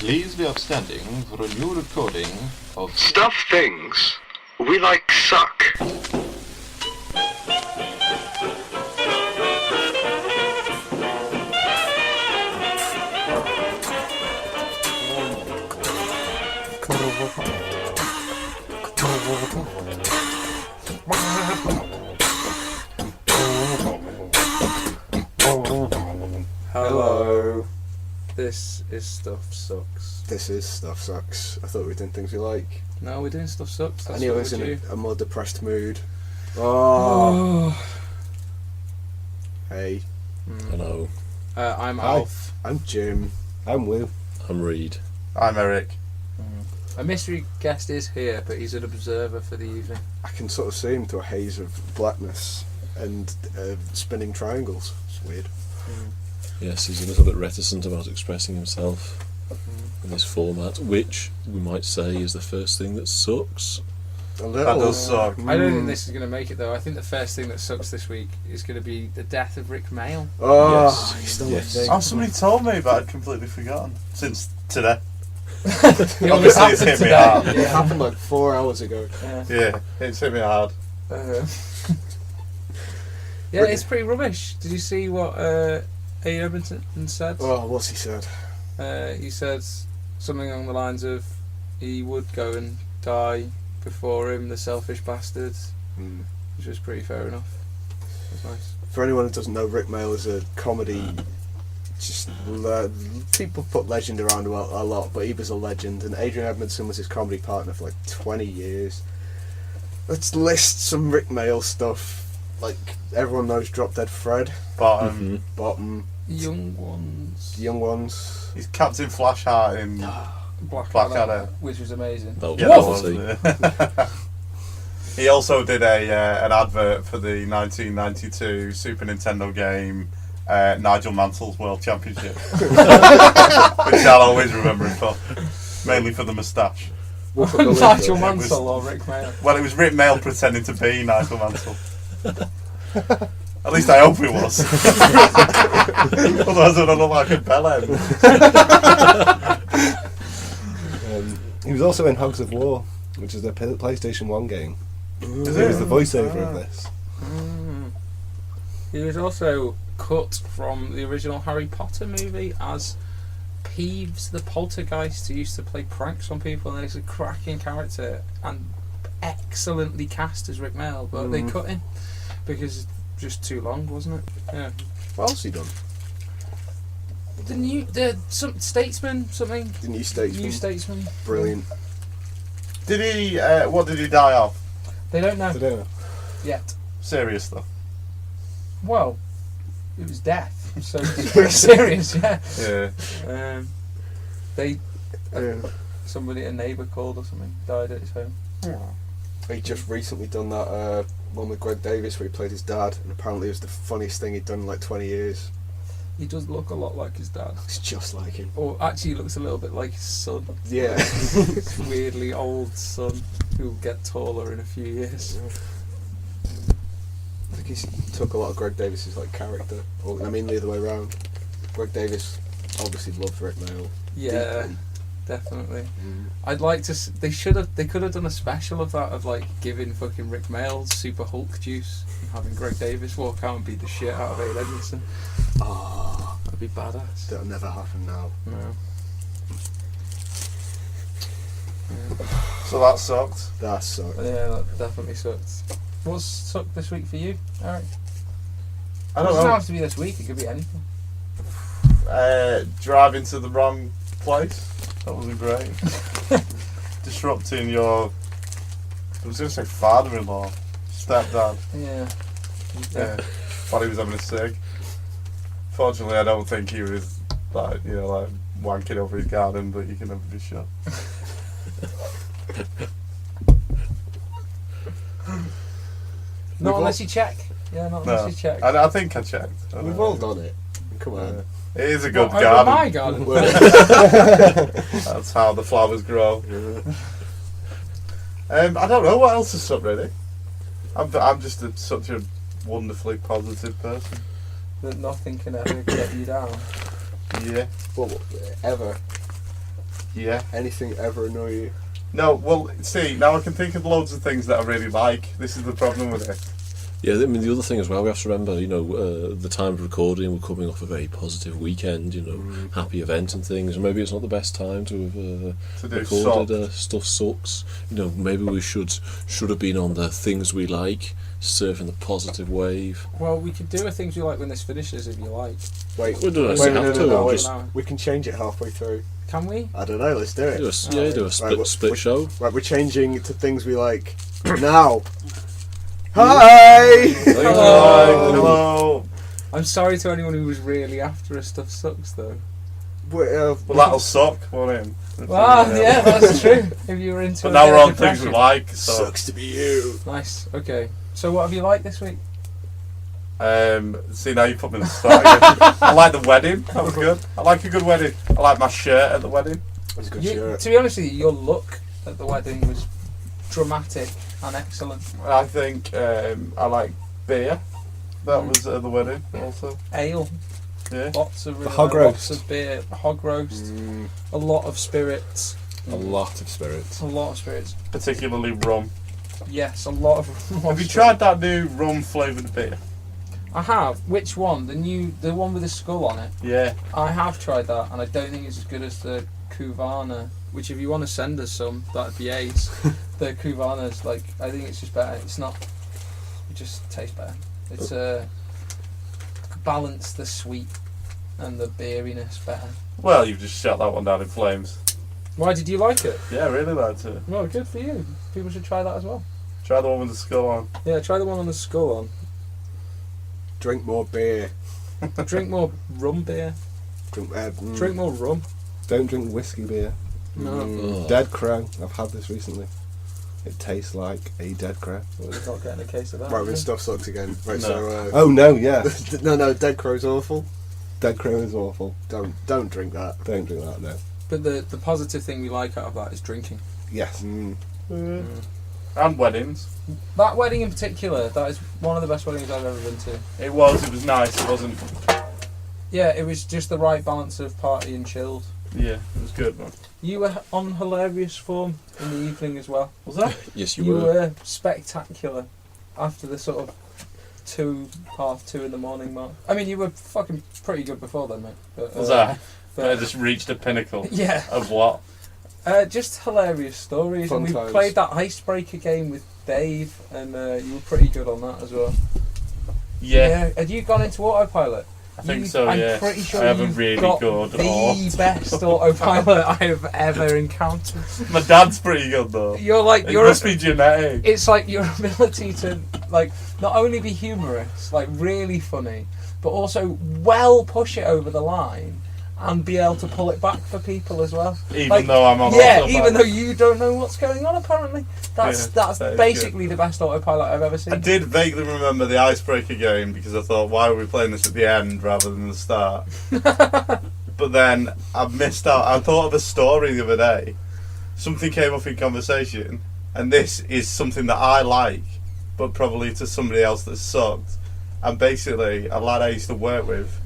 Please be upstanding for a new recording of Stuff things we like suck. Hello. This is Stuff Sucks. This is Stuff Sucks. I thought we were doing things we like. No, we're doing Stuff Sucks. That's Any of what us we in do. a more depressed mood. Hey. Hello. I'm Hi. Alf. I'm Jim. I'm Will. I'm Reed. I'm Eric. A mystery guest is here, but he's an observer for the evening. I can sort of see him through a haze of blackness and spinning triangles. It's weird. Yes, he's a little bit reticent about expressing himself in this format, which we might say is the first thing that sucks. A little. That does suck. I don't think this is going to make it though. I think the first thing that sucks this week is going to be the death of Rik Mayall. Oh, Yes. he's still Yes. a thing. Oh, somebody told me, but I'd completely forgotten. Since today. It Obviously, it's happened hit me today. hard. It happened like 4 hours ago. Yeah, it's hit me hard. Yeah, it's pretty rubbish. Did you see what A. Edmonton said? Oh, what's he said? He said something along the lines of he would go and die before him, the selfish bastard, which was pretty fair enough. It was nice. For anyone who doesn't know, Rik Mayall is a comedy. People put legend around him a lot, but he was a legend. And Adrian Edmondson was his comedy partner for like 20 years. Let's list some Rik Mayall stuff. Like everyone knows, Drop Dead Fred, Bottom. Bottom, Young ones. Young Ones. He's Captain Flashheart in Blackadder. Which was amazing. That was Yeah, quality. wasn't it? He also did an advert for the 1992 Super Nintendo game Nigel Mansell's World Championship, which I'll always remember him for, mainly for the moustache. Wolf of the Lizard. Nigel Mansell or Rik Mayall. Well, it was Rik Mayall pretending to be Nigel Mansell. At least I hope it was. Otherwise, I don't look like a bellend. He was also in Hogs of War, which is the PlayStation 1 game. He was the voiceover of this. He was also cut from the original Harry Potter movie as Peeves the Poltergeist, who used to play pranks on people, and he's a cracking character and excellently cast as Rik Mayall, but they cut him because it's just too long, wasn't it? Yeah. What else he done? Some Statesman, something. The New Statesman. New Statesman. Brilliant. Did he? What did he die of? They don't know I don't know. yet. Serious stuff. Well, it was death, so it's pretty serious, yeah. Yeah. Somebody, a neighbour called or something, died at his home. He just recently done that one with Greg Davis where he played his dad, and apparently it was the funniest thing he'd done in like 20 years. He does look a lot like his dad. It's just like him. Or actually, he looks a little bit like his son. Yeah. His weirdly old son who'll get taller in a few years. I think he took a lot of Greg Davis's like character, or I mean the other way around. Greg Davis obviously loved Rik Mayall. Yeah, deeply. definitely. I'd like to. They could have done a special of that, of like giving fucking Rik Mayall Super Hulk juice and having Greg Davis walk out and beat the shit out of Aid Edmondson. Oh, That'd be badass. that'll never happen now. No. So that sucked. That sucks. Yeah, that definitely sucked. What's sucked this week for you, Eric? I It don't doesn't know. have to be this week. It could be anything. Driving to the wrong place. That wasn't great. Disrupting your. I was going to say father-in-law, stepdad. Yeah. While he was having a cig. Fortunately, I don't think he was like wanking over his garden, but you can never be sure. Not unless you check. Yeah, not unless No, you check. I think I checked. I We've know. all done it. Come on. It is a good Not over garden. my garden. That's how the flowers grow. I don't know what else is up really. I'm just such a wonderfully positive person. That nothing can ever get you down. Yeah. Well, ever. Yeah. Anything ever annoy you? No, well, see, now I can think of loads of things that I really like. This is the problem with it. Yeah, I mean, the other thing as well, we have to remember, the time of recording, we're coming off a very positive weekend, happy event and things, and maybe it's not the best time to have To do recorded Stuff Sucks. Maybe we should have been on the things we like, surfing the positive wave. Well, we could do a things we like when this finishes, if you like. Wait, We don't wait, actually no, have no, to. no, we'll wait. just We can change it halfway through. Can we? I don't know, let's do it. do a split, Right, split show. Right, we're changing to things we like now. Hi! Hello. I'm sorry to anyone who was really after us. Stuff sucks, though. Well, that'll suck, won't it? Well, yeah, that's true. If you were into But a now bit we're of on things we depression. like, so. Sucks to be you. Nice. Okay. So, what have you liked this week? See, now you put me in the start again. I like the wedding. That was good. I like a good wedding. I like my shirt at the wedding. That's a good You, shirt. to be honest with you, your look at the wedding was dramatic and excellent. I think I like beer. That was at the wedding also. Ale, Yeah. lots of hog lots roast. of beer, hog roast, a lot of spirits, A lot of spirits. a lot of spirits. Particularly rum. Yes, a lot of. Have you tried that new rum flavoured beer? I have. Which one? The one with the skull on it. Yeah. I have tried that, and I don't think it's as good as the Kuvana. Which, if you want to send us some, that'd be ace. The Kuvana's I think it's just better. It's not. It just tastes better. It's balance the sweet and the beeriness better. Well, you've just shut that one down in flames. Why did you like it? Yeah, I really liked it. Well, good for you. People should try that as well. Try the one with the skull on. Yeah, try the one on the skull on. Drink more beer. Drink more rum beer. Drink more rum. Don't drink whiskey beer. No. Oh. Dead crow. I've had this recently. It tastes like a dead crow. Well, you're not getting a case of that. Right, when stuff sucks again. Right, No. so. Oh no, yeah. No, Dead Crow's awful. Dead crow is awful. Don't drink that. Don't drink that, no. But the positive thing we like out of that is drinking. Yes. And weddings. That wedding in particular, that is one of the best weddings I've ever been to. It was nice. It wasn't. Yeah, it was just the right balance of party and chilled. Yeah, it was good, man. You were on hilarious form in the evening as well. Was that? Yes, You were spectacular after the sort of 2:30 in the morning mark. I mean, you were fucking pretty good before then, mate. But, Was that? I But, just reached a pinnacle. yeah. Of what? Just hilarious stories. Fun and we times. played that icebreaker game with Dave, and you were pretty good on that as well. Yeah. Had you gone into autopilot? I think so, I'm yeah. pretty sure I have a you've really got good the auto. best autopilot I have ever encountered. My dad's pretty good though. You're like It you're. must be genetic. It's like your ability to not only be humorous, really funny, but also push it over the line and be able to pull it back for people as well. Even though I'm on yeah, autopilot. even though you don't know what's going on. Apparently, that's that is basically the best autopilot I've ever seen. I did vaguely remember the icebreaker game because I thought, why are we playing this at the end rather than the start? But then I missed out. I thought of a story the other day. Something came up in conversation, and this is something that I like, but probably to somebody else that sucked. And basically, a lad I used to work with,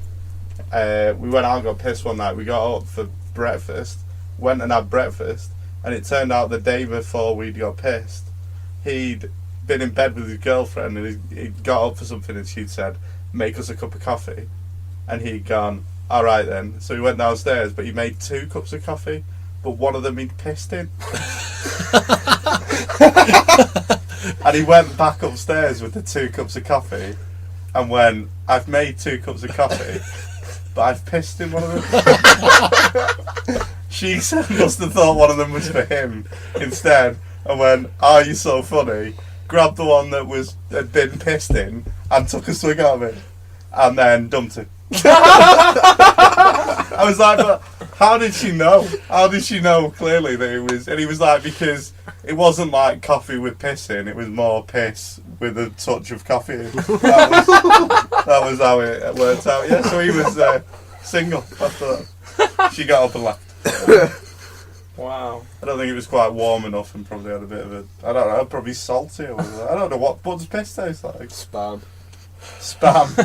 we went out and got pissed one night. We got up for breakfast, went and had breakfast, and it turned out the day before we'd got pissed, he'd been in bed with his girlfriend, and he'd got up for something, and she'd said, make us a cup of coffee. And he'd gone, alright then. So he went downstairs, but he made 2 cups of coffee, but one of them he'd pissed in. And he went back upstairs with the 2 cups of coffee and went, I've made 2 cups of coffee, but I've pissed in one of them. She said, must have thought one of them was for him instead, and went, oh, you're so funny. Grabbed the one that had been pissed in and took a swig out of it, and then dumped it. I was like, but how did she know? How did she know clearly that it was? And he was like, because it wasn't like coffee with piss in, it was more piss with a touch of coffee in. That was how it worked out. Yeah, so he was single after that. She got up and left. Wow. I don't think it was quite warm enough and probably had a bit of a, I don't know, probably salty or whatever. I don't know, what does piss taste like? Spam. Spam.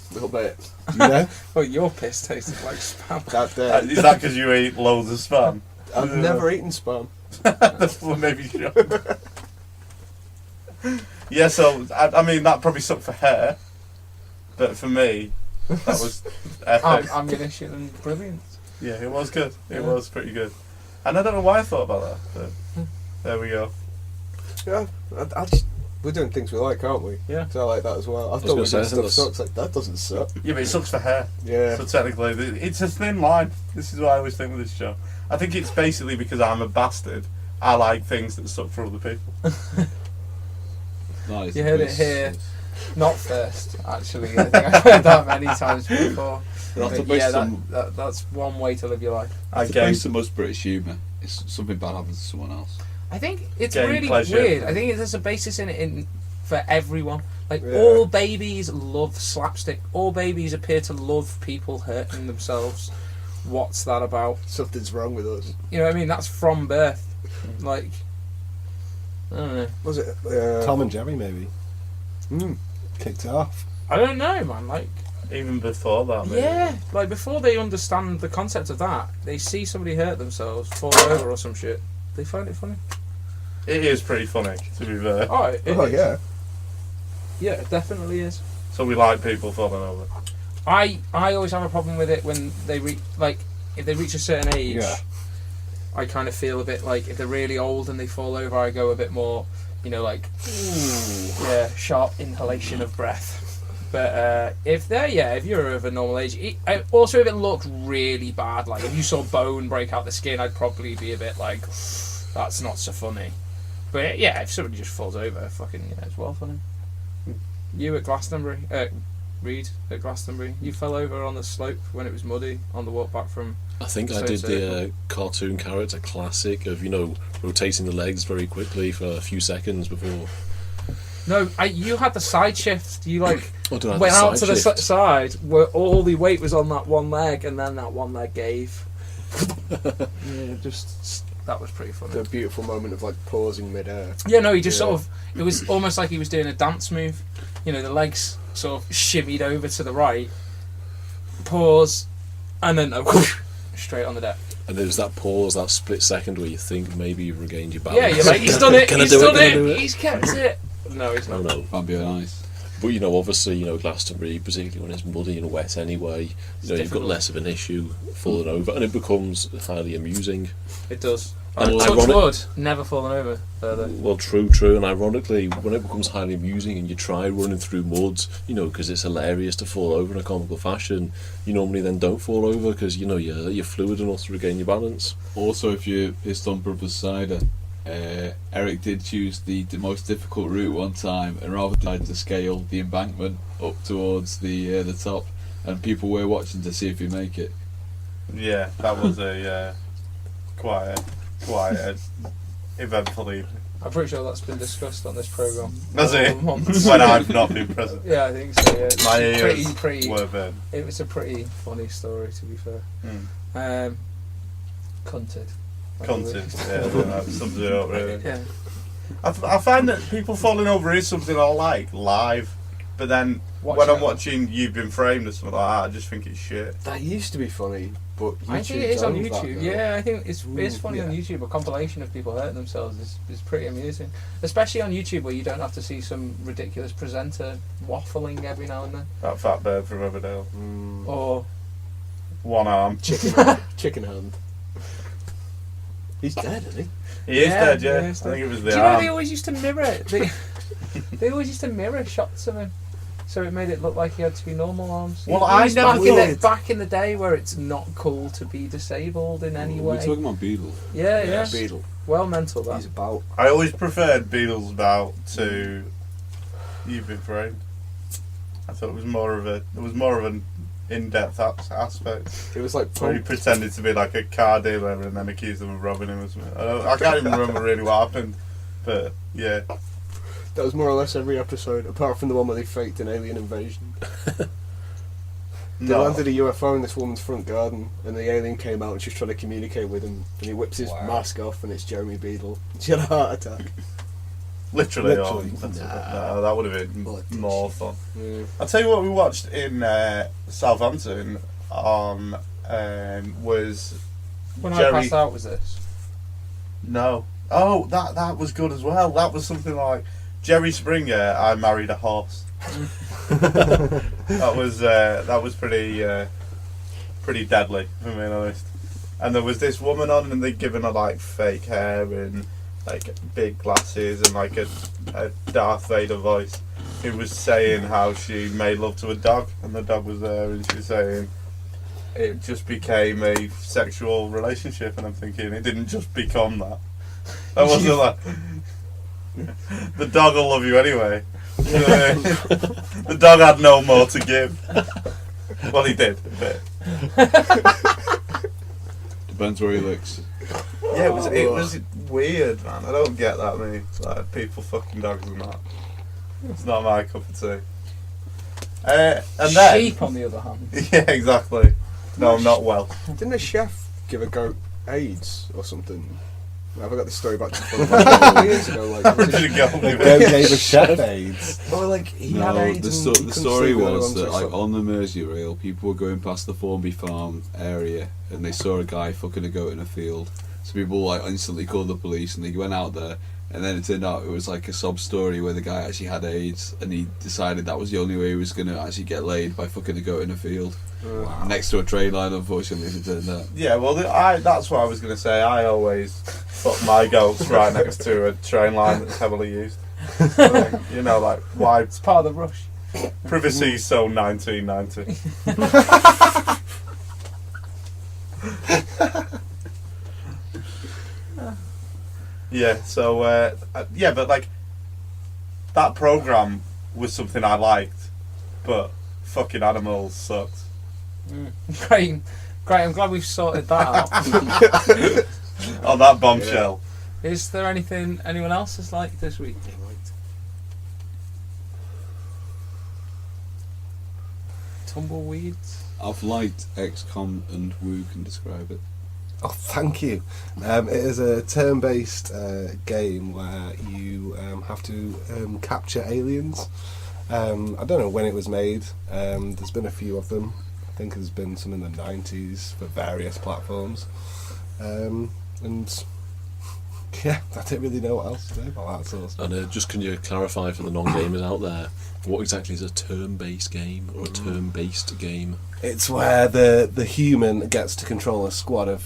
A little bit. You know? Well, your piss tasted like spam. That Is that because you eat loads of spam? I've never eaten spam. Well, maybe you should. Yeah, so I mean that probably sucked for her, but for me, that was epic. Ammunition and brilliant. Yeah, it was good. It Yeah. was pretty good. And I don't know why I thought about that, but there we go. Yeah, I just, we're doing things we like, aren't we? Yeah. So I like that as well. I was thought gonna we say, I did think stuff that's- sucks. Like that doesn't suck. Yeah, but it sucks for her. Yeah. So technically, it's a thin line. This is what I always think with this show. I think it's basically because I'm a bastard. I like things that suck for other people. Nice. You heard it here. Not first, actually. I think I've heard that many times before. That's But the yeah, best some- that's one way to live your life. I It's gain, based on most British humour. It's something bad happens to someone else. I think it's Gain really pleasure. weird. I think there's a basis in it for everyone. Like, Yeah. all babies love slapstick. All babies appear to love people hurting themselves. What's that about? Something's wrong with us. You know what I mean? That's from birth. Like, I don't know. Was it Tom and Jerry, maybe. Mm. Kicked it off. I don't know, man. Like, even before that, maybe. yeah, like before they understand the concept of that, they see somebody hurt themselves, fall over or some shit. They find it funny. It is pretty funny, to be fair. Oh, it Oh is. yeah. Yeah, it definitely is. So we like people falling over. I always have a problem with it when they if they reach a certain age. Yeah. I kind of feel a bit like if they're really old and they fall over, I go a bit more, like, yeah, sharp inhalation of breath. But if you're of a normal age, also if it looked really bad, like if you saw bone break out the skin, I'd probably be a bit like, that's not so funny. But yeah, if somebody just falls over, fucking, it's well funny. You at Glastonbury, Reed at Glastonbury, you fell over on the slope when it was muddy on the walk back from. I think I So did it's the cartoon character classic of rotating the legs very quickly for a few seconds before. No, you had the side shift. You like Oh, did I have went the out to side the shift? side where all the weight was on that one leg, and then that one leg gave. Yeah, just that was pretty funny. The beautiful moment of like pausing mid-air. Yeah, no, he just Yeah. sort of. It was almost like he was doing a dance move. The legs sort of shimmied over to the right, pause, and then straight on the deck. And there's that pause, that split second where you think maybe you've regained your balance. Yeah, you're like, he's done it. Can I He's do it? done Can I do it. it? He's kept it. No, he's No, not. no. That'd be nice. But obviously, Glastonbury, particularly when it's muddy and wet anyway, you've got difficult. less of an issue falling over, and it becomes highly amusing. It does. And Touch ironic- wood, never fallen over further. Well, true, and ironically, when it becomes highly amusing and you try running through mud, because it's hilarious to fall over in a comical fashion, you normally then don't fall over because you're fluid enough to regain your balance. Also, if you're his Stone Brothers cider, Eric did choose the most difficult route one time, and rather tried to scale the embankment up towards the top, and people were watching to see if he make it. Yeah, that was a quite a eventful evening. I'm pretty sure that's been discussed on this programme. Does it? Once. When I've not been present. Yeah, I think so. Yeah, it's My ears pretty. were burned. It was a pretty funny story, to be fair. Cunted. Content, yeah, that sums it up really. Yeah. I find that people falling over is something I like live, but then when I'm watching You've Been Framed or something like that, I just think it's shit. That used to be funny, but YouTube I think it is on owns that YouTube. now. Yeah, I think it's funny yeah. on YouTube. A compilation of people hurting themselves is pretty amusing, especially on YouTube where you don't have to see some ridiculous presenter waffling every now and then. That fat bird from Riverdale. Or One arm. Chicken hand. He's dead, isn't he? He is dead, yeah, yeah. he's I think it was do the you know arm. they always used to mirror it? They always used to mirror shots of him, so it made it look like he had two normal arms. Well, It I was never back in the day where it's not cool to be disabled in any We're way. talking about Beetle. Yeah. Beetle. Well, mental that. He's about. I always preferred Beatles Bout to You've Been Framed. I thought it was more of an in-depth aspect. It was like Where he pretended to be like a car dealer and then accused them of robbing him or something. I can't even remember really what happened, but yeah. That was more or less every episode, apart from the one where they faked an alien invasion. They landed a UFO in this woman's front garden, and the alien came out and she was trying to communicate with him, and he whips his mask off, and it's Jeremy Beadle. She had a heart attack. Literally. Literally. No, that would have been Bloody more fun. Yeah. I'll tell you what we watched in Southampton on was When Jerry. I passed out was this. No. Oh, that was good as well. That was something like Jerry Springer. I married a horse. that was pretty deadly, if I'm being honest. And there was this woman on, and they'd given her like fake hair and like big glasses and like a Darth Vader voice. Who was saying how she made love to a dog, and the dog was there, and she was saying it just became a sexual relationship. And I'm thinking it didn't just become that. That wasn't like the dog will love you anyway. You know what I mean? The dog had no more to give. Well, he did a bit. Depends where he licks. Yeah, it was weird, man. I don't get that many like people fucking dogs and that. It's not my cup of tea. And then Sheep, on the other hand. yeah, exactly. No, not well. Didn't a chef give a goat AIDS or something? Have I got this story back from a couple of years ago? Like, Where did it go? The goat gave a chef AIDS. well, like he had No, AIDS. the and the couldn't story sleep with was anyone, that so like on the Merseyrail, people were going past the Formby Farm area and they saw a guy fucking a goat in a field. So people like instantly called the police and they went out there. And then it turned out it was like a sob story where the guy actually had AIDS and he decided that was the only way he was going to actually get laid, by fucking a goat in a field. Wow. Next to a train line, unfortunately, as it turned out. Yeah, well, that's what I was going to say. I always put my goats right next to a train line that's heavily used. So, you know, like, why? It's part of the rush. Privacy so 1990. Yeah, so, yeah, but like, that programme was something I liked, but fucking animals sucked. Great. I'm glad we've sorted that out. On that bombshell. Is there anyone else has liked this week? Tumbleweeds? I've liked XCOM and Woo can describe it. Oh, thank you. It is a turn-based game where you have to capture aliens. I don't know when it was made. There's been a few of them. I think there's been some in the 90s for various platforms. And yeah, I don't really know what else to say about that sort of stuff. And just can you clarify for the non-gamers out there, what exactly is a turn-based game or a turn-based game? It's where the human gets to control a squad of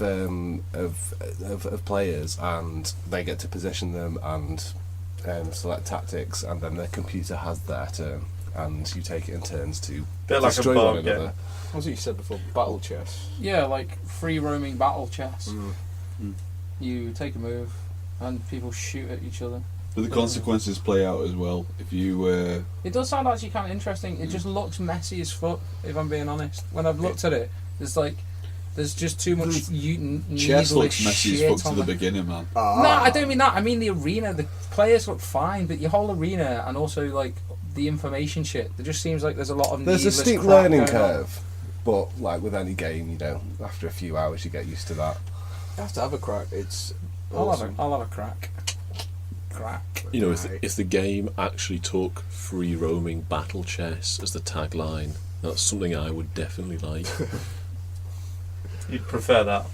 players, and they get to position them and select tactics, and then the computer has their turn, and you take it in turns to Bit like a destroy one board another. game. What was it you said before? Battle chess. Yeah, like free roaming battle chess. Mm. You take a move and people shoot at each other. But the consequences play out as well. If you It does sound actually kind of interesting. It just looks messy as fuck, if I'm being honest. When I've looked at it, there's just too much chess looks messy as fuck to the beginning. beginning, man. No, I don't mean that. I mean the arena. The players look fine, but your whole arena and also like the information shit. There just seems like there's a lot of There's a needless steep crap learning going on. curve, but like with any game, you know, after a few hours you get used to that. You have to have a crack. It's I'll awesome. have a crack. Crack. You know, Right. if the game actually took free roaming battle chess as the tagline, that's something I would definitely like. You'd prefer that.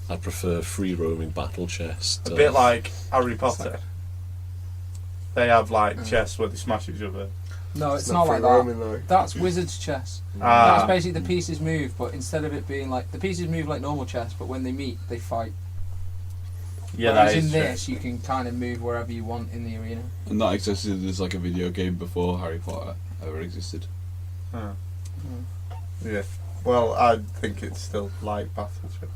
I prefer free roaming battle chess. A bit like Harry Potter. They have like chess where they smash each other. No, it's not like free that. roaming, though. That's wizard's chess. Ah. That's basically the pieces move, but instead of it being like the pieces move like normal chess, but when they meet, they fight. Yeah, Whereas that is in true. this, you can kind of move wherever you want in the arena. And that existed as like a video game before Harry Potter ever existed. Huh. Yeah. Well, I think it's still like Battleship.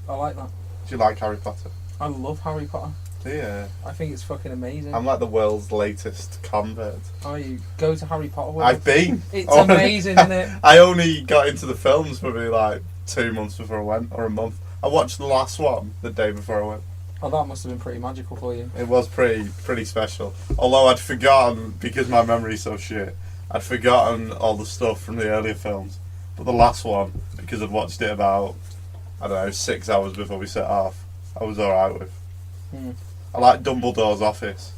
I like that. Do you like Harry Potter? I love Harry Potter. Yeah. I think it's fucking amazing. I'm like the world's latest convert. Oh, you go to Harry Potter World? I've been. It's amazing, isn't it? I only got into the films probably like 2 months before I went, or a month. I watched the last one the day before I went. Oh, that must have been pretty magical for you. It was pretty special. Although I'd forgotten, because my memory's so shit, I'd forgotten all the stuff from the earlier films. But the last one, because I'd watched it about, I don't know, 6 hours before we set off, I was alright with. Hmm. I like Dumbledore's office.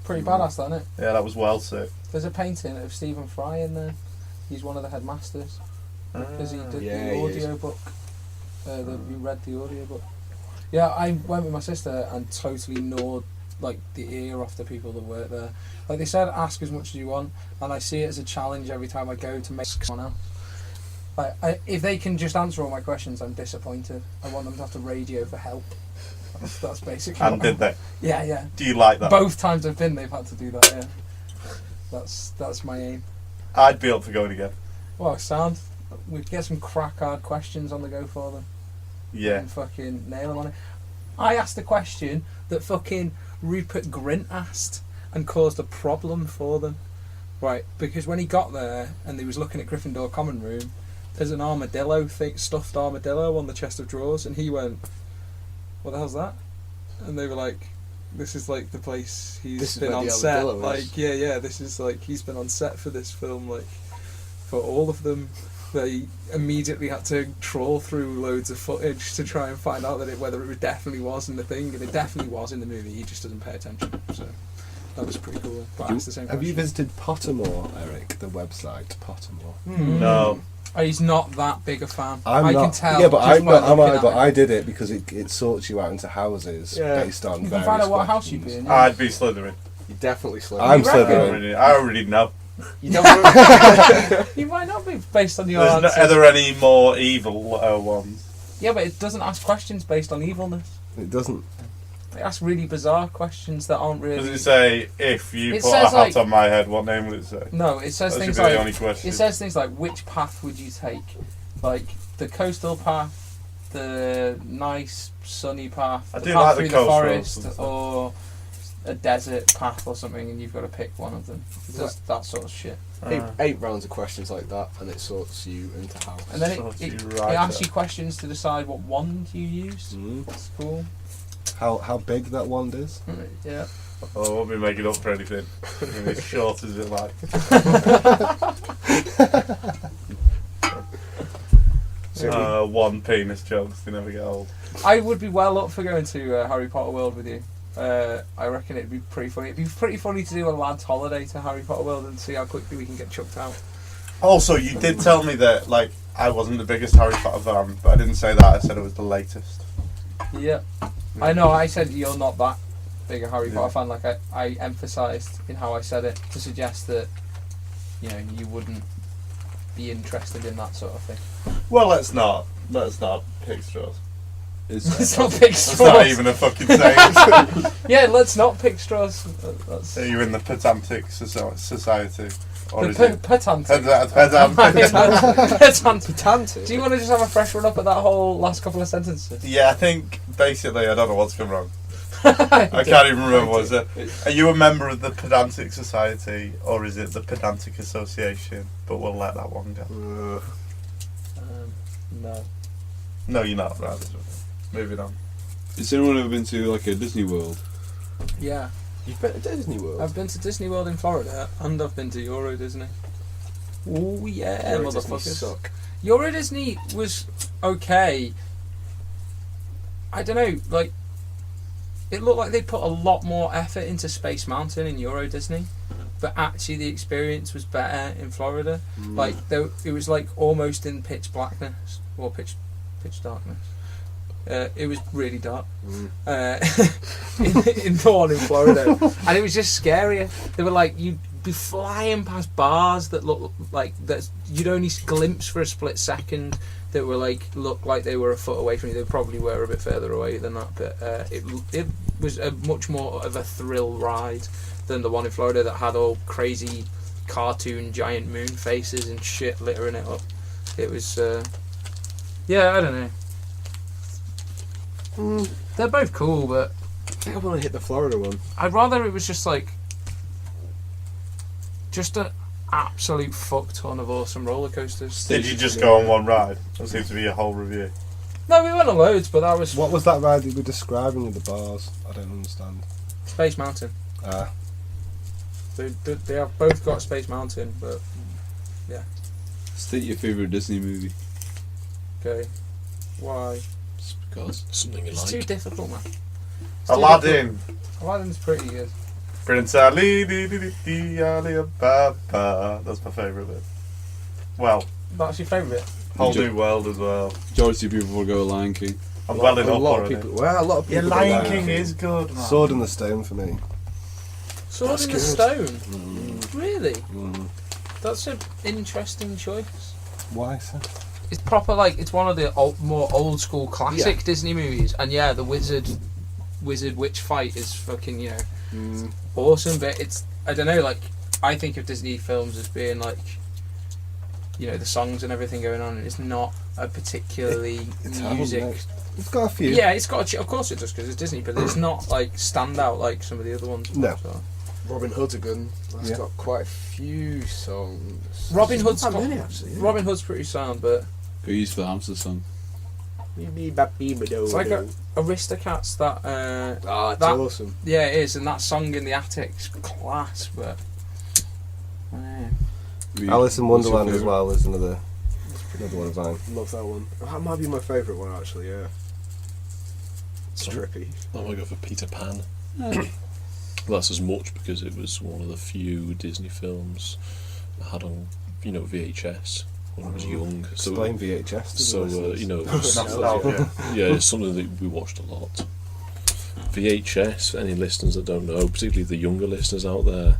Pretty badass, isn't it? Yeah, that was well sick. There's a painting of Stephen Fry in there. He's one of the headmasters. Because he did Yeah, the he is. audio book. We read the audio book. Yeah, I went with my sister and totally gnawed like the ear off the people that work there. Like they said, ask as much as you want, and I see it as a challenge every time I go to make someone else. Like, if they can just answer all my questions, I'm disappointed. I want them to have to radio for help. That's basically. And did they? Yeah, yeah. Do you like that? Both times I've been, they've had to do that. Yeah. That's my aim. I'd be up for going again. Well, sound. We get some crack hard questions on the go for them. Yeah. And fucking nail them on it. I asked a question that fucking Rupert Grint asked and caused a problem for them. Right, because when he got there and he was looking at Gryffindor common room, there's an armadillo thing, stuffed armadillo on the chest of drawers, and he went, "What the hell's that?" And they were like, "This is like the place he's been on set. Like, yeah, this is like he's been on set for this film. Like, for all of them." They immediately had to trawl through loads of footage to try and find out that whether it definitely was in the thing, and it definitely was in the movie. He just doesn't pay attention. So that was pretty cool. But I asked the same Have you question. visited Pottermore, Eric? The website Pottermore. No. Oh, he's not that big a fan. I'm I not. can tell. Yeah, but just I'm by not. Am looking I? at But him. I did it because it sorts you out into houses Yeah. based on You can various find out what questions. house you'd be in. I'd be Slytherin. You definitely slip. I'm You reckon? Slytherin. I already know. You don't. You might not be based on your There's answers. are there any more evil ones? Yeah, but it doesn't ask questions based on evilness. It doesn't. It asks really bizarre questions that aren't really. Does it say, if you It put a says, hat like- on my head, what name would it say? No, it says That should things be like. the only question. It says things like, which path would you take? Like the coastal path, the nice sunny path, I the do path like the through the coastal forest, stuff. or a desert path or something, and you've got to pick one of them. It does that sort of shit. Eight rounds of questions like that, and it sorts you into house. And then Sorts it you right asks up. you questions to decide what wand you use. Mm. That's cool. How big that wand is? Yeah. Oh, I won't be making up for anything. I'm as short as it like. One penis jokes, they never get old. I would be well up for going to Harry Potter World with you. I reckon it'd be pretty funny. It'd be pretty funny to do a lad's holiday to Harry Potter World and see how quickly we can get chucked out. Also, you did tell me that, like, I wasn't the biggest Harry Potter fan, but I didn't say that, I said it was the latest. Yeah. I know, I said you're not that big a Harry Potter fan. Like, I emphasised in how I said it to suggest that, you know, you wouldn't be interested in that sort of thing. Well, let's not pick straws. Let's not pick That's not straws. even a fucking saying. Yeah, let's not pick straws. That's Are you in the pedantic society? Or is the it pedantic. pedantic? Pedantic. Do you want to just have a fresh run up at that whole last couple of sentences? Yeah, I think basically I don't know what's gone wrong. I can't even remember what it was. Are you a member of the Pedantic Society or is it the Pedantic Association? But we'll let that one go. No. No, you're not. Right. Moving on. Has anyone ever been to like a Disney World? Yeah. You've been to Disney World. I've been to Disney World in Florida and I've been to Euro Disney. Oh yeah, Euro Disney motherfuckers. suck. Euro Disney was okay. I don't know, like it looked like they put a lot more effort into Space Mountain in Euro Disney, but actually the experience was better in Florida. Like it was like almost in pitch blackness or pitch darkness. It was really dark in the one in Florida, and it was just scarier. They were like you'd be flying past bars that looked like that you'd only glimpse for a split second that were like looked like they were a foot away from you. They probably were a bit further away than that, but it was a much more of a thrill ride than the one in Florida that had all crazy cartoon giant moon faces and shit littering it up. It was yeah, I don't know. They're both cool, but I think I want to hit the Florida one. I'd rather it was just like just an absolute fuck ton of awesome roller coasters. Did you just go on one ride? That seems to be a whole review. No, we went on loads, but that was What was that ride you were describing with the bars? I don't understand. Space Mountain. They have both got Space Mountain, but State your favourite Disney movie. okay, why? Just because. Something you It's too like. difficult, man. It's too Aladdin. difficult. Aladdin's pretty good. Prince Ali. Alibaba. That's my favourite bit. Well, That's your favourite bit. Whole New World as well. Majority of people will go Lion King. I'm welling a up lot of already. people. Well, a lot of Yeah, people. Lion don't King like it. is good, man. Sword in the Stone for me. Sword That's in the good. Stone. Really? Mm. That's an interesting choice. Why so? It's proper, like, it's one of the more old school classic Disney movies, and yeah, the wizard witch fight is fucking, you know, awesome. But it's, I don't know, like, I think of Disney films as being like, you know, the songs and everything going on, and it's not a particularly It's music. hard, mate. It's got a few. Yeah, it's got of course it does because it's Disney, but it's not like standout like some of the other ones. No. So. Robin Hood's a good. That's Yeah. got quite a few songs. Robin Hood's Not got, many, actually. Yeah. Robin Hood's pretty sound, but Who used for the hamster song? it's like Aristocats that. Ah, it's that- awesome. Yeah, it is, and that song in the attic's class, but. Alice in What's your Wonderland as favourite? well is another one of mine. Love that one. That might be my favourite one, actually. Yeah. It's trippy. Oh my god, for Peter Pan. That's as much because it was one of the few Disney films I had on, you know, VHS when I was young. Explain VHS. to the So listeners. you know, Nostalgia. yeah, it's something that we watched a lot. VHS, any listeners that don't know, particularly the younger listeners out there,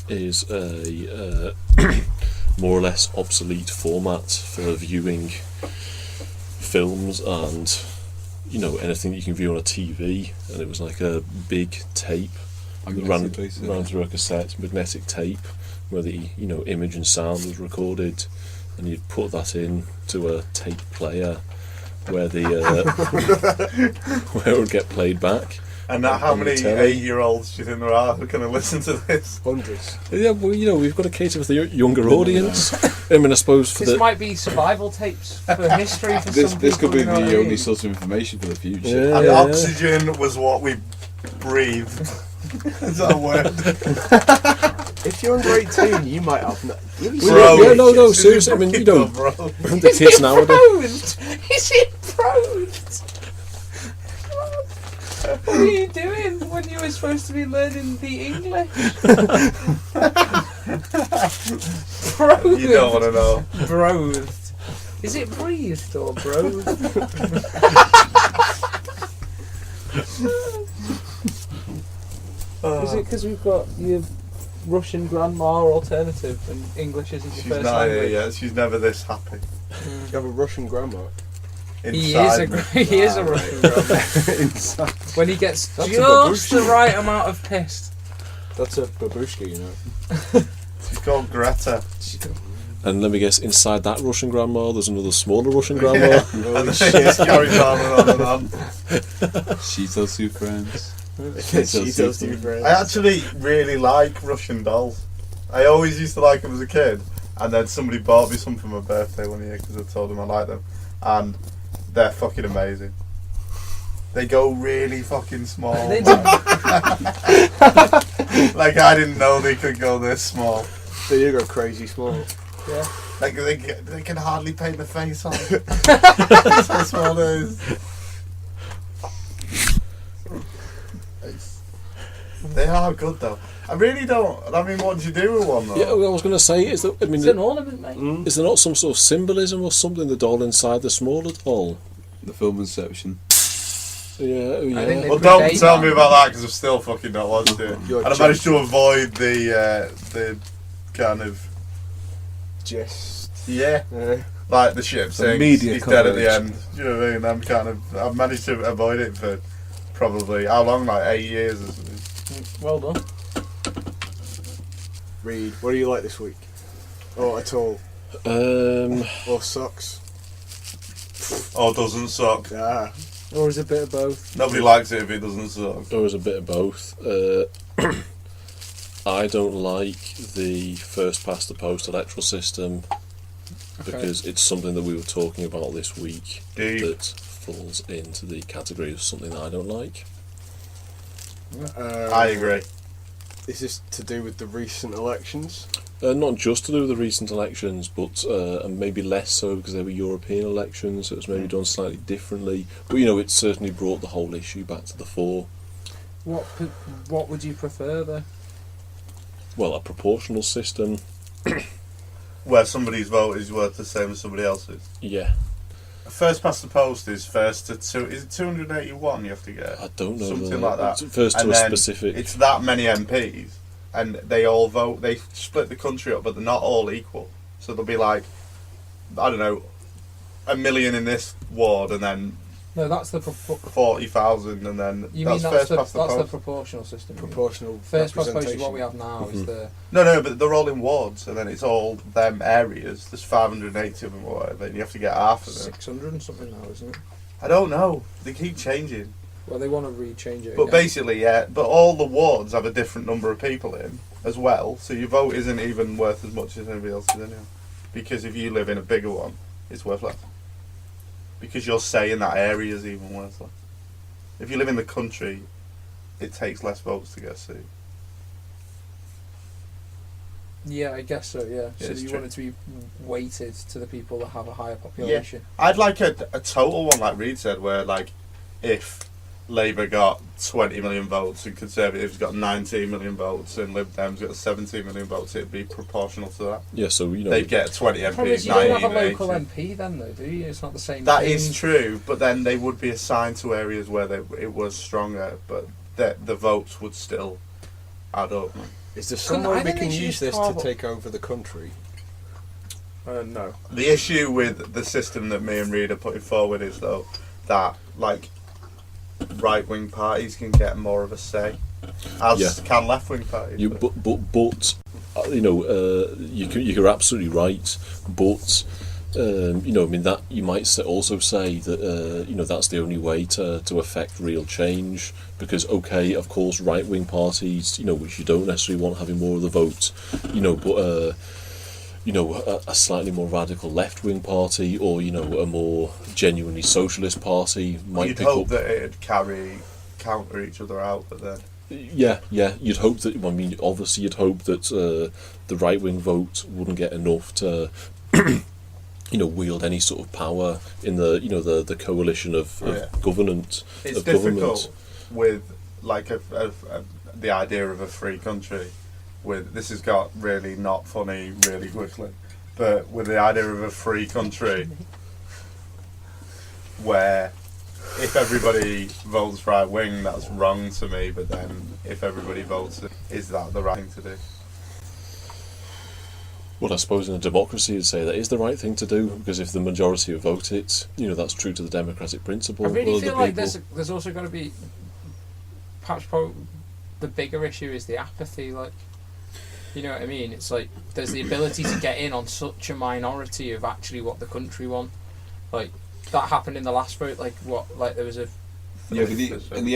is a more or less obsolete format for viewing films and, you know, anything that you can view on a TV. And it was like a big tape ran through a cassette, magnetic tape, where the, you know, image and sound was recorded, and you'd put that in to a tape player where the where it would get played back. And how on the many telly. 8-year-olds do you think there are who are going to listen to this? Hundreds. Yeah, well, you know, we've got to cater for the younger audience. I mean, I suppose for This the might be survival tapes for history for This some this could people, be you know what I the only mean? source of information for the future. Yeah. And oxygen was what we breathed. Is that a word? If you're under 18, you might have. Bro, yeah, no, seriously. I mean, you know, Bro. the kids nowadays. Proved? Is it proved? What were you doing when you were supposed to be learning the English? Proved. You don't want to know. Brothed. Is it breathed or brothed? Is it because we've got your Russian grandma alternative and English isn't your She's first not here language? yet. She's never this happy. You have a Russian grandma. He Inside me. is a Russian grandma. Inside. When he gets That's a just the babushka. right amount of pissed. That's a babushka, you know. She's called Greta. Mm. And let me guess, inside that Russian grandma, there's another smaller Russian grandma. And the shit carries on and on. She tells two friends. She tells two friends. I actually really like Russian dolls. I always used to like them as a kid, and then somebody bought me some for my birthday one year because I told them I liked them, and they're fucking amazing. They go really fucking small. They man. Like I didn't know they could go this small. There you go, crazy small. Yeah. Like they can hardly paint the face on. That's how small it is. They are good though. I really don't. I mean, what did you do with one though? Yeah, well, I was going to say, is that, I mean, It's an ornament, mate. is there not some sort of symbolism or something, the doll inside the smaller doll? The film Inception. Yeah, oh, I think yeah. they Well, don't predate tell that. me about that because I've still fucking not watched it. You're And I managed to avoid the kind of Just. yeah, Yeah. like the ship saying media he's dead at the coverage. end. Do you know what I mean? I'm kind of I've managed to avoid it for probably how long? Like 8 years or something. Well done. Reed, what do you like this week? Or at all? Or sucks? Oh, doesn't suck. Ah. Or is it a bit of both? Nobody likes it if it doesn't suck. There was a bit of both. I don't like the first past the post electoral system because it's something that we were talking about this week Deep. that falls into the category of something that I don't like. I agree. Is this to do with the recent elections? Not just to do with the recent elections, but and maybe less so because they were European elections, so it was maybe done slightly differently. But you know, it certainly brought the whole issue back to the fore. What would you prefer though? Well, a proportional system, Where somebody's vote is worth the same as somebody else's. yeah. First past the post is first to two. Is it 281 you have to get? I don't know. Something like that. First to And a then specific. It's that many MPs, and they all vote. They split the country up, but they're not all equal. So there'll be like, I don't know, 1 million in this ward, and then No, that's the 40,000, and then you that's mean first that's past the the that's the post. proportional system. you mean? Proportional First past post is representation. what we have now. Is the No, but they're all in wards, and then it's all them areas. There's 580 of them or whatever, and you have to get half of them. 600 and something now, isn't it? I don't know. They keep changing. Well, they want to re-change it. But again. basically, yeah. But all the wards have a different number of people in as well, so your vote isn't even worth as much as anybody else's anyway. Because if you live in a bigger one, it's worth less. Because your say in that area is even worth less. If you live in the country, it takes less votes to get a seat. Yeah, I guess so. Yeah. Yeah, So it's you true. want it to be weighted to the people that have a higher population. I'd like a total one, like Reed said, where like if Labour got 20 million votes and Conservatives got 19 million votes and Lib Dems got 17 million votes, it'd be proportional to that. Yeah, so you know. They'd get 20 The problem is MPs, you don't have 19, a local 18. MP then, though, do you? It's not the same. That thing. is true, but then they would be assigned to areas where it was stronger, but the votes would still add up. Is there some I way we think can they should use this to carve up- take over the country? No. The issue with the system that me and Reed are putting forward is though that like right-wing parties can get more of a say, as can left-wing parties. You, but you know, you're absolutely right. But you know, I mean that you might also say that you know that's the only way to affect real change. Because okay, of course, right-wing parties, you know, which you don't necessarily want having more of the vote, you know, but you know, a slightly more radical left-wing party, or you know, a more genuinely socialist party might You'd pick hope up. that it'd counter each other out, but then Yeah, you'd hope that. I mean, obviously, you'd hope that the right-wing vote wouldn't get enough to, you know, wield any sort of power in the, you know, the coalition of government. it's of difficult government. with like the idea of a free country. With this has got really not funny really quickly, but with the idea of a free country where if everybody votes right wing, that's wrong to me. But then if everybody votes, is that the right thing to do? Well, I suppose in a democracy, you'd say that is the right thing to do, because if the majority have voted it, you know, that's true to the democratic principle. I really of the feel like people. there's also got to be perhaps the bigger issue is the apathy. Like, you know what I mean? It's like there's the ability to get in on such a minority of actually what the country want. Like that happened in the last vote. Like there was a Yeah,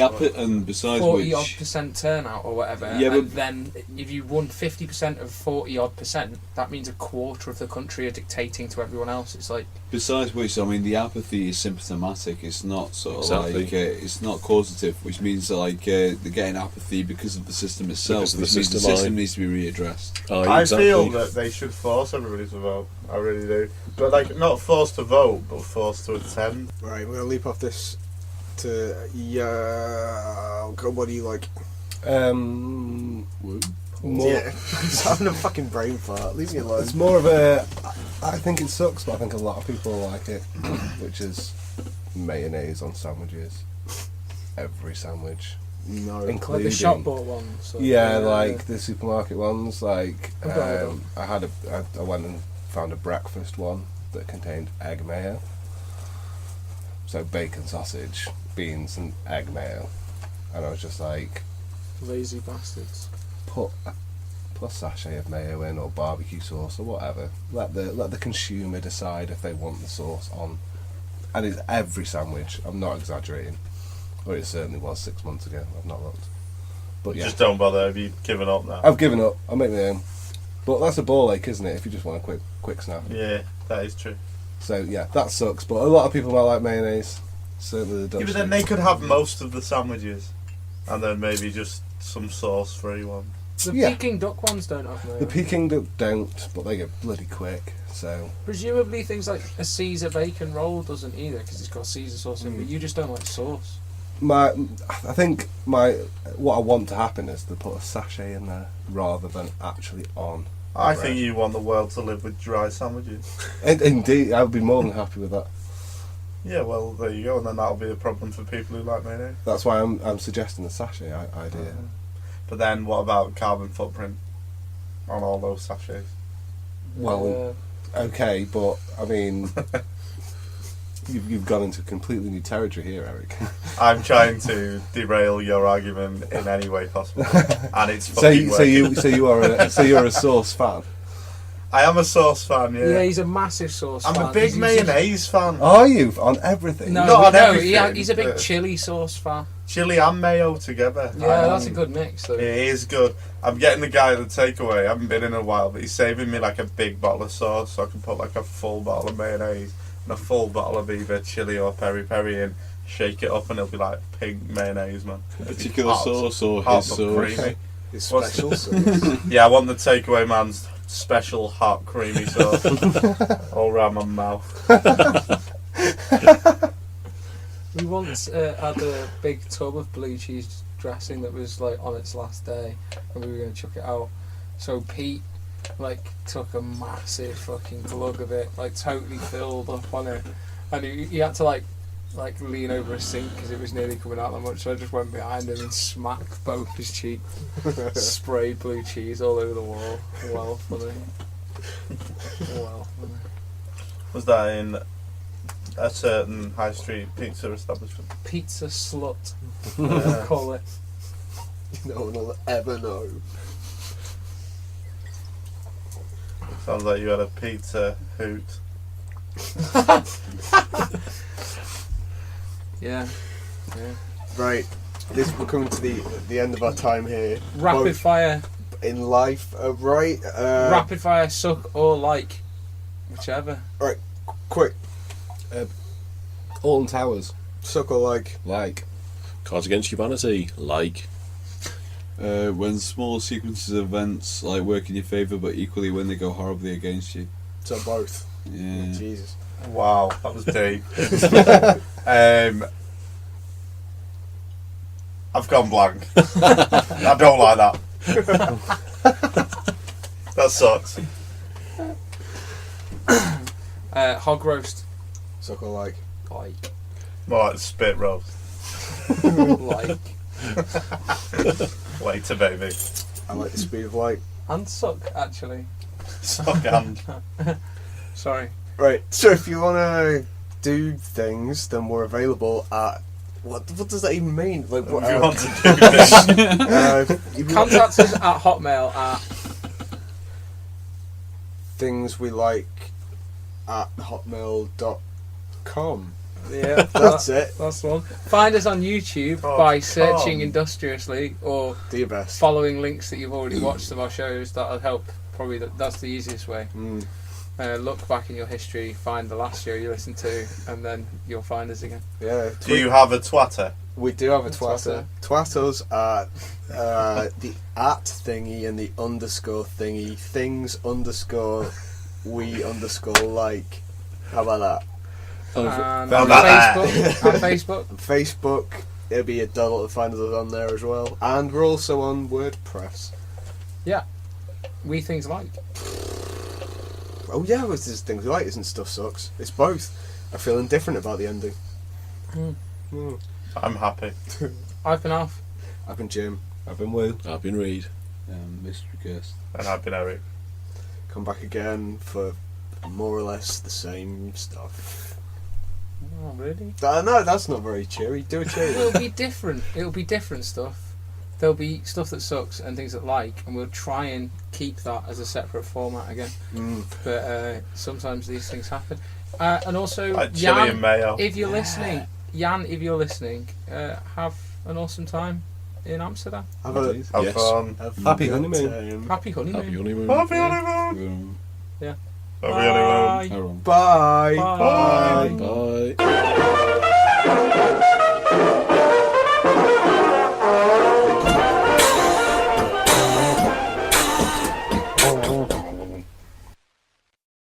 but and besides 40-odd% turnout or whatever. Yeah, and but then if you won 50% of 40-odd%, that means a quarter of the country are dictating to everyone else. It's like besides which, I mean, the apathy is symptomatic. It's not sort of Exactly. like it's not causative, which means that like they're getting apathy because of the system itself. Because of the Which means the system, system needs to be readdressed. I Exactly. feel that they should force everybody to vote. I really do. But like not forced to vote, but forced to attend. Right, we're going to leap off this to... God, what do you like? More, Yeah, I'm just having a fucking brain fart. Leave me alone. It's more of a. I think it sucks, but I think a lot of people like it, which is mayonnaise on sandwiches. Every sandwich, No. including the shop bought ones. So yeah, like the supermarket ones. Like I've got them. I went and found a breakfast one that contained egg mayo. So bacon, sausage, beans, and egg mayo, and I was just like, lazy bastards. put a sachet of mayo in, or barbecue sauce, or whatever. Let the consumer decide if they want the sauce on. And it's every sandwich. I'm not exaggerating. Or it certainly was 6 months ago. I've not looked. But yeah, Just don't bother. Have you given up now? I've given up. I'll make my own. But that's a ball ache, isn't it? If you just want a quick snap. Yeah, that is true. So yeah, that sucks. But a lot of people might like mayonnaise. Certainly the Dutch. Yeah, but then they could have most of the sandwiches, and then maybe just some sauce-free one. The Yeah. Peking duck ones don't have mayo. The Peking duck don't, but they get bloody quick. So Presumably things like a Caesar bacon roll doesn't either because it's got Caesar sauce in. But you just don't like sauce. I think what I want to happen is to put a sachet in there rather than actually on. I bread. think you want the world to live with dry sandwiches. Indeed, I would be more than happy with that. Yeah, well, there you go, and then that'll be a problem for people who like mayonnaise. That's why I'm suggesting the sachet idea. But then, what about carbon footprint on all those sachets? Well, okay, but I mean, you've gone into completely new territory here, Eric. I'm trying to derail your argument in any way possible, and it's fucking working. So you're a sauce fan. I am a sauce fan, yeah. Yeah, he's a massive sauce fan. I'm a big mayonnaise fan. Are you on everything? No, Not on no, everything, he's a big but- chili sauce fan. Chili and mayo together. Yeah, that's a good mix, though. It is good. I'm getting the guy at the takeaway. I haven't been in a while, but he's saving me like a big bottle of sauce, so I can put like a full bottle of mayonnaise and a full bottle of either chili or peri peri in, shake it up, and it'll be like pink mayonnaise, man. Particular sauce or Hot his but sauce? creamy. It's What's- special sauce. Yeah, I want the takeaway man's special hot creamy sauce all around my mouth. We once had a big tub of blue cheese dressing that was like on its last day, and we were going to chuck it out. So Pete like took a massive fucking glug of it, like totally filled up on it, and he had to like lean over a sink because it was nearly coming out that much. So I just went behind him and smacked both his cheeks, sprayed blue cheese all over the wall. Well funny. Well funny. Was that in a certain high street pizza establishment? Pizza slut, Yeah. call it. No one will ever know. Sounds like you had a pizza hoot. Yeah. Right, we're coming to the end of our time here. Rapid Both fire. in life, right? Rapid fire, suck or like, whichever. Quick, Alton Towers, suck or like. like. Cards Against Humanity, like. When small sequences of events like work in your favour, but equally when they go horribly against you. So both. Yeah. Jesus. Wow, that was deep. I've gone blank. I don't like that. That sucks. Hog roast. Suck or like. Like. More like spit roast. Like. Later, baby. I like the speed of light. And suck, actually. Suck and. Sorry. Right, so if you want to do things, then we're available at... What does that even mean? Like, If what, you want to do this. if you want Contact us at Hotmail at things we like at hotmail.com. yeah. That's it. That's the one. Find us on YouTube Oh, by searching come. industriously or Do your best. following links that you've already watched of our shows. That'll help. Probably that's the easiest way. Mm. Look back in your history, find the last show you listened to, and then you'll find us again. Yeah. Do you have a twatter? We do have a Twatter. Twat us at the at thingy and the underscore thingy. Things underscore we underscore like. How about that? And How on about that? Facebook, on Facebook, Facebook, it'll be a doddle to find us on there as well. And we're also on WordPress. we things like. Oh yeah, it's just things we like, isn't stuff sucks. It's both. I feel indifferent about the ending. I'm happy. I've been Alf. I've been Jim. I've been Will. I've been Reed. Mystery guest. And I've been Eric. Come back again for more or less the same stuff. Oh, really? No, that's not very cheery. Do a cheery. It'll be different. It'll be different stuff. There'll be stuff that sucks and things that like, and we'll try and keep that as a separate format again. But sometimes these things happen. And also, Like chili and Jan, mayo. if you're listening, have an awesome time in Amsterdam. Have a Yes. Have fun. Happy good honeymoon. time. Happy honeymoon. Happy honeymoon. Happy honeymoon. Yeah. Happy honeymoon. Bye. Bye. Bye. Bye.